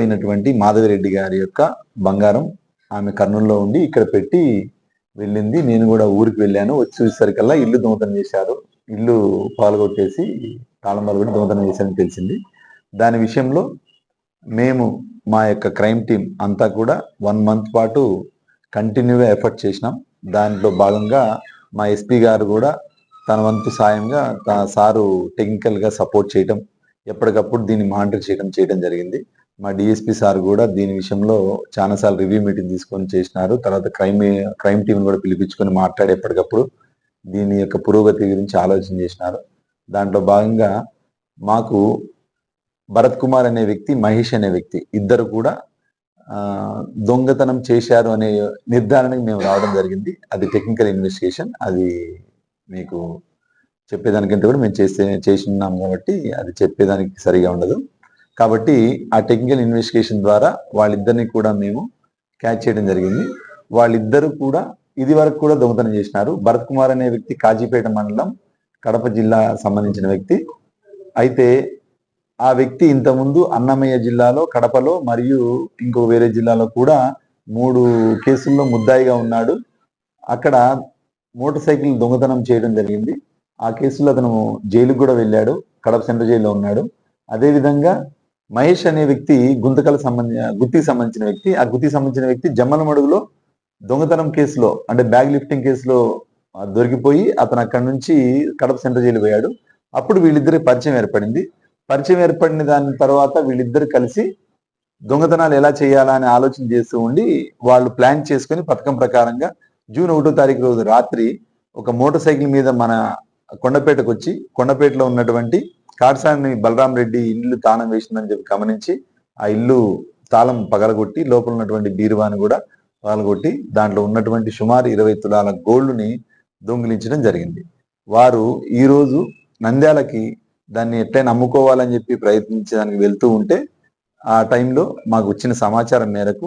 అయినటువంటి మాధవిరెడ్డి గారి యొక్క బంగారం ఆమె కర్నూలులో ఉండి ఇక్కడ పెట్టి వెళ్ళింది. నేను కూడా ఊరికి వెళ్ళాను. వచ్చి చూసేసరికల్లా ఇల్లు దొంగతనం చేశారు. ఇల్లు పాల్గొట్టేసి తాళం పాల్గొట్టి దొంగతనం చేశారని తెలిసింది. దాని విషయంలో మేము మా యొక్క క్రైమ్ టీం అంతా కూడా 1 మంత్ పాటు కంటిన్యూగా ఎఫర్ట్ చేసినాం. దాంట్లో భాగంగా మా ఎస్పీ గారు కూడా తన వంతు సాయంగా సారు టెక్నికల్గా సపోర్ట్ చేయటం, ఎప్పటికప్పుడు దీన్ని మానిటర్ చేయడం జరిగింది. మా డిఎస్పీ సార్ కూడా దీని విషయంలో చాలాసార్లు రివ్యూ మీటింగ్ తీసుకొని చేసినారు. తర్వాత క్రైమ్ టీం కూడా పిలిపించుకొని మాట్లాడి ఎప్పటికప్పుడు దీని యొక్క పురోగతి గురించి ఆలోచన చేసినారు. దాంట్లో భాగంగా మాకు భరత్ కుమార్ అనే వ్యక్తి, మహేష్ అనే వ్యక్తి ఇద్దరు కూడా దొంగతనం చేశారు అనే నిర్ధారణకు మేము రావడం జరిగింది. అది టెక్నికల్ ఇన్వెస్టిగేషన్. అది మీకు చెప్పేదానికంటే కూడా మేము చేసిన్నాం కాబట్టి అది చెప్పేదానికి సరిగా ఉండదు. కాబట్టి ఆ టెక్నికల్ ఇన్వెస్టిగేషన్ ద్వారా వాళ్ళిద్దరిని కూడా మేము క్యాచ్ చేయడం జరిగింది. వాళ్ళిద్దరూ కూడా ఇది వరకు కూడా దొంగతనం చేసినారు. భరత్ కుమార్ అనే వ్యక్తి కాజీపేట మండలం, కడప జిల్లా సంబంధించిన వ్యక్తి. అయితే ఆ వ్యక్తి ఇంతకుముందు అన్నమయ్య జిల్లాలో, కడపలో మరియు ఇంకో వేరే జిల్లాలో కూడా 3 కేసుల్లో ముద్దాయిగా ఉన్నాడు. అక్కడ మోటార్ సైకిల్ దొంగతనం చేయడం జరిగింది. ఆ కేసులో అతను జైలుకు కూడా వెళ్ళాడు. కడప సెంట్రల్ జైల్లో ఉన్నాడు. అదేవిధంగా మహేష్ అనే వ్యక్తి గుత్తికి సంబంధించిన వ్యక్తి. ఆ గుత్తికి సంబంధించిన వ్యక్తి జమ్మలమడుగులో దొంగతనం కేసులో అంటే బ్యాగ్ లిఫ్టింగ్ కేసులో దొరికిపోయి అతను అక్కడి నుంచి కడప సెంట్రల్ జైలు పోయాడు. అప్పుడు వీళ్ళిద్దరి పరిచయం ఏర్పడింది. పరిచయం ఏర్పడిన దాని తర్వాత వీళ్ళిద్దరు కలిసి దొంగతనాలు ఎలా చేయాలా అని ఆలోచన చేస్తూ ఉండి వాళ్ళు ప్లాన్ చేసుకుని పథకం ప్రకారంగా జూన్ 1వ తారీఖు రోజు రాత్రి ఒక మోటార్ సైకిల్ మీద మన కొండపేటకు వచ్చి, కొండపేటలో ఉన్నటువంటి కాట్సాని బలరాం రెడ్డి ఇల్లు తాళం వేసిందని చెప్పి గమనించి ఆ ఇల్లు తాళం పగలగొట్టి లోపల ఉన్నటువంటి బీరువాని కూడా పగలగొట్టి దాంట్లో ఉన్నటువంటి సుమారు 20 తులాల గోల్డ్ని దొంగిలించడం జరిగింది. వారు ఈరోజు నంద్యాలకి దాన్ని ఎట్లయినా అమ్ముకోవాలని చెప్పి ప్రయత్నించడానికి వెళ్తూ ఉంటే ఆ టైంలో మాకు వచ్చిన సమాచారం మేరకు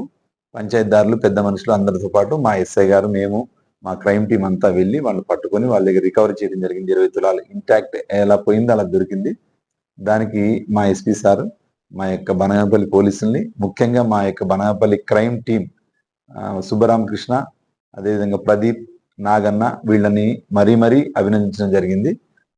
పంచాయతీదారులు, పెద్ద మనుషులు అందరితో పాటు మా ఎస్ఐ గారు, మేము, మా క్రైమ్ టీం అంతా వెళ్ళి వాళ్ళు పట్టుకొని వాళ్ళ దగ్గర రికవరీ చేయడం జరిగింది. 20 తులాలు ఇంటాక్ట్ ఎలా పోయిందో అలా దొరికింది. దానికి మా ఎస్పీ సార్, మా యొక్క బనగానపల్లి పోలీసుల్ని, ముఖ్యంగా మా యొక్క బనగానపల్లి క్రైమ్ టీం సుబ్బరామకృష్ణ, అదేవిధంగా ప్రదీప్, నాగన్న వీళ్ళని మరీ అభినందించడం జరిగింది.